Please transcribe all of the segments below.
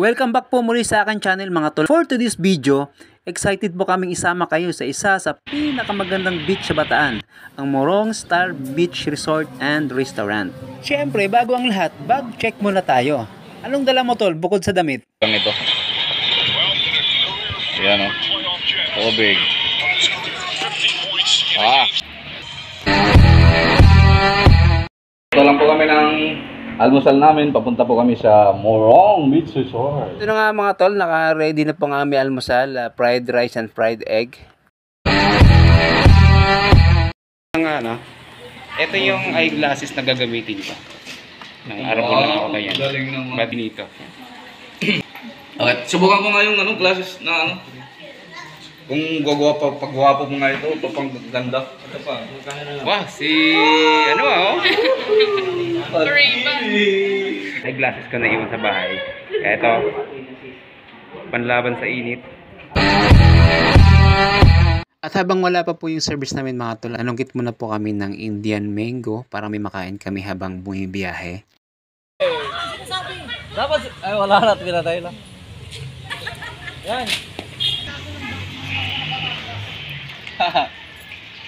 Welcome back po muli sa akin channel mga tol. For today's video, excited po kaming isama kayo sa isa sa pinakamagandang beach sa Bataan, ang Morong Star Beach Resort and Restaurant. Siyempre, bago ang lahat, bag check muna tayo. Anong dala mo tol, bukod sa damit? Ito. Ayan o. Tubig. Ito lang po kami ng almusal namin. Papunta po kami sa Morong Beach Resort. Ito na nga mga tol, naka-ready na po nga aming almusal, fried rice and fried egg. Ito yung eyeglasses na gagamitin ko. Ng araw ko lang ako kaya. Galing naman. Badinito. Okay, subukan ko nga yung glasses na kung pagwapo mo nga ito pang ganda. Ito pa. Wow, si eyeglasses ko na iwan sa bahay. Ito, panlaban sa init. At habang wala pa po yung service namin mga tol, anunggit muna po kami ng Indian mango para may makain kami habang bumibiyahe. Dapat, ay wala na, pinatay lang. Yan.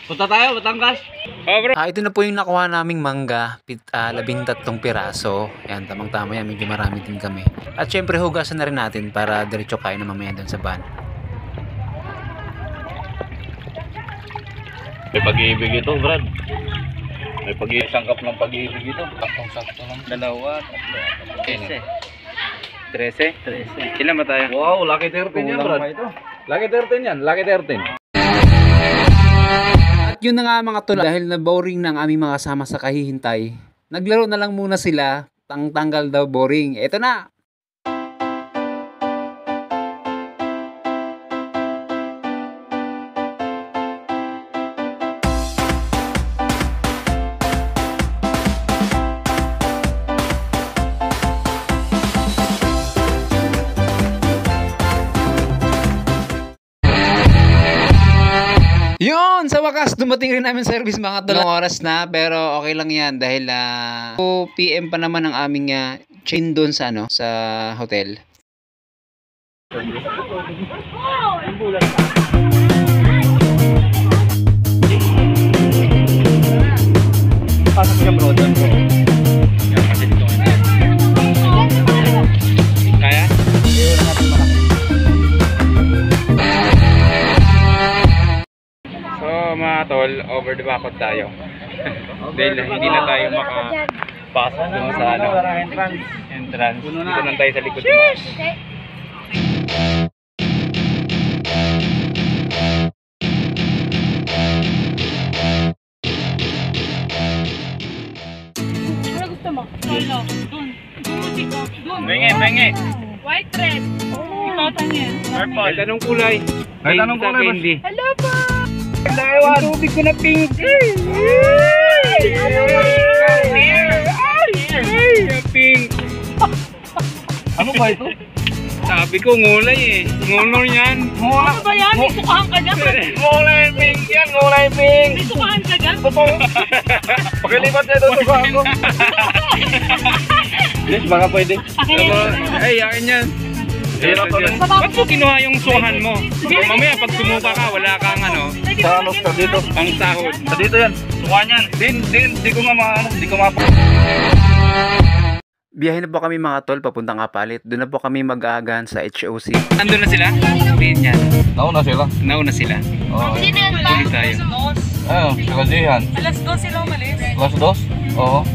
Punta tayo, Batangas. Oh, bro. Ito na po yung nakuha naming mangga, 13 piraso. Yan, tamang-tama yan, medyo marami din kami. At syempre hugasan na rin natin para diretso kain na mamaya doon sa van. May pag-ibig ito, Brad. May pag-isangkap ng pag-ibig ito. Saktong-sakto lang. 2, 13. 13? Ilan ba tayo? Wow, lucky 13 yan, Brad. Lucky 13 yan, lucky 13. At yun na nga mga tol, dahil na boring ng aming mga kasama sa kahihintay, naglaro na lang muna sila, tanggal daw boring. Eto na! Yun! Sa wakas, dumating rin namin service mga tol. Oras na, pero okay lang yan dahil 2 PM pa naman ang aming chain doon sa, sa hotel. Pasok siya bro, doon bro. Kaya? So mga tol, over the backot tayo. Dahil hindi na tayo makapasok dun sa entrance. Dito lang tayo sa likod. Ano gusto mo? Solo. Dun. Dun. Bengi. White red. Itotan yan. Kahit anong kulay. Kahit anong kulay, boss. Candy. Hello po! Yung tubig ko na pink. Pink. Ano ba ito? Sabi ko ngulay Ngulor yan. Ano ba yan? May sukahan ka dyan? Ngulay pink yan, ngulay pink. May sukahan ka dyan? Totoo. Pakilipat niya doon sa ako. Yes, baka pwede. Ay, akin yan. Ba't mo kinuha yung suhan mo? Mamaya pag sumuka ka, wala kang Sa dito. pang sahod. Sa dito yan. Sukan yan. Di ko nga Biyahe na po kami mga tol, papuntang Kapalit. Doon na po kami mag-aagan sa HOC. Andun na sila? Sabihin yan. Nauna sila. Nauna sila. Oo. Sino yan ba? Tuloy tayo. Ayun, sila Jihan. Alas 2 sila umalis. Alas 2? Oo.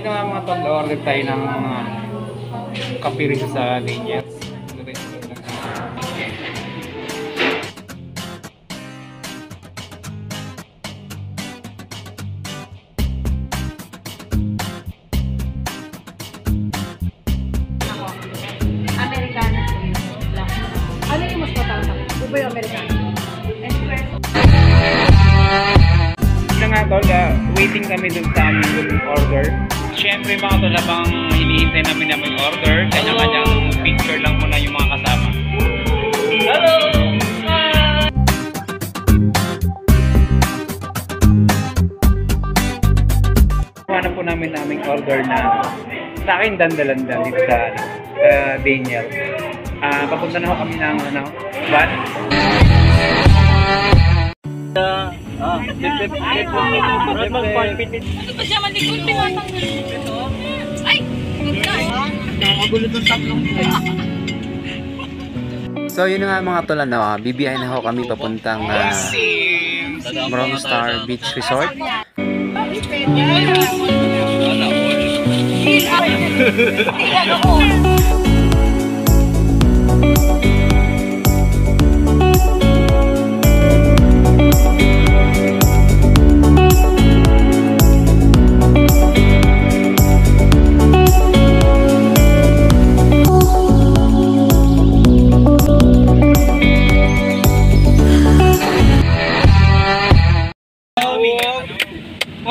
Ito nga mga tol, order tayo ng kape rin sa Daniel. Americano. Ano yung mas matanda? Ito yung Americano? Ito nga tol, waiting kami dun sa aming order. Siyempre mga tol, habang hinihintay namin yung order, kanya-kanyang picture lang muna yung mga kasama. Hello! Kuha po namin aming order na sa akin dandalandan dito sa Daniel. Papunta na ho kami ng van. Ano ba siya malikod? Pinatanggal ito. Ay! Nakagulo ng tatlong. So yun nga mga tol, bibiyahin na ho kami papuntang Morong Star Beach Resort.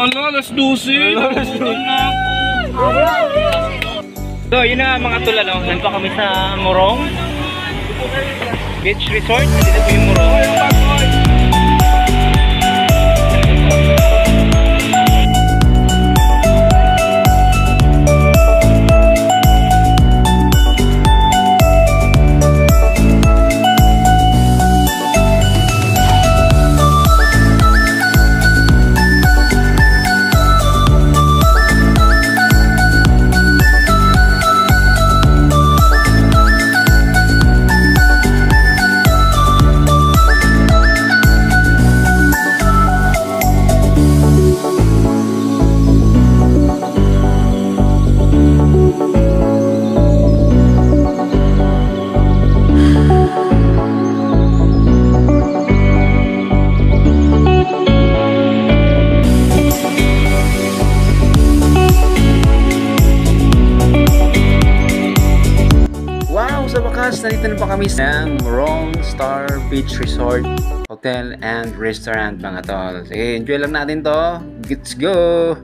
Ano, alas 12? So yun na mga tol, nandito kami sa Morong Beach Resort. Dito po yung Morong. Sa wakas, nandito na pa kami sa Morong Star Beach Resort Hotel and Restaurant mga tol. Sige, enjoy lang natin to. Let's go!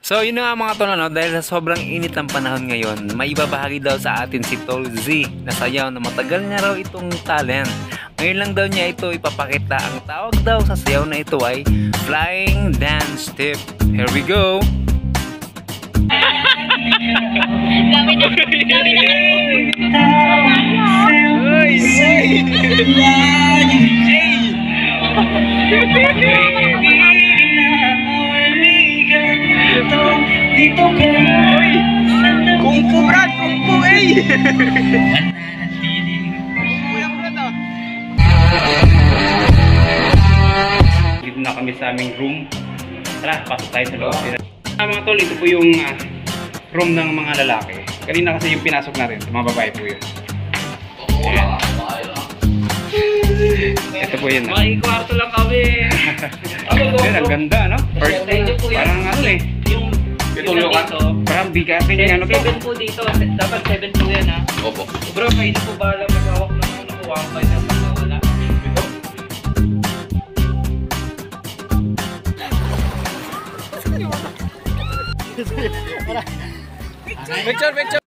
So yun na nga mga tol, no? Dahil sa sobrang init ng panahon ngayon, may ibabahagi daw sa atin si Tol Z na sayaw na matagal niya raw itong talent. Ngayon lang daw niya ito ipapakita. Ang tawag daw sa sayaw na ito ay Flying Dance Step. Here we go! Dami na. Kung fu Brad! Kung fu Dito na kami sa aming room. Tara, pasok tayo sa loob. Mga tol, ito po yung room ng mga lalaki. Kanina kasi yung pinasok natin, mga babae po yun. Ayan. Ito po yun. Kwarto lang kami. Ayan, ang ganda, no? First, parang ano eh. Yung Pitulukan. Parang bigatin yung ano to. 7 po dito. Dapat 7 po yan ha. Opo. Bro, kayo na po bahala mag-hawak ng ano po. Wangkay na pagkawala. Picture, picture!